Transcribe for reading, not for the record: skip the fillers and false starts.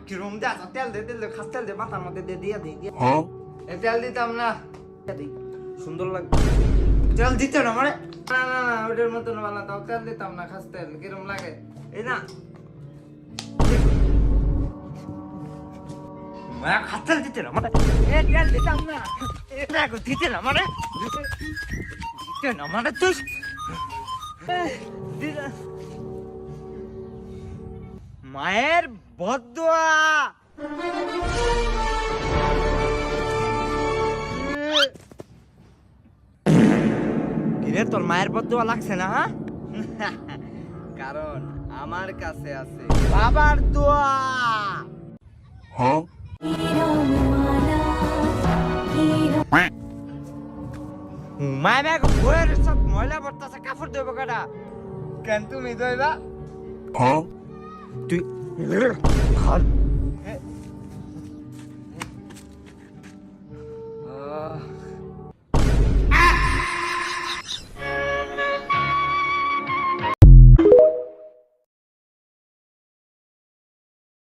কিরম দে তেল দে তেল দে খাস তেল দে মাথার মধ্যে দে দিয়ে দিই তেল দিতাম না সুন্দর লাগবে তেল দিতে না মানে না না না ওটার মতন বানাতাম তেল দিতাম না খাস তেল কিরম লাগে এই না খাস তেল দিতে না মানে তেল দিতাম না এটা দিতে না মানে দিতে না মানে তুই মায়ের বদদোয়া কিরে তোর মায়ের বদদোয়া লাগছে না কারণ আমার কাছে আছে বাবার দোয়া মায়ের ব্যাগ বইয়ের সব ময়লা পড়তেছে কাপড় দেবো কাটা কেন তুমি দইবা তুই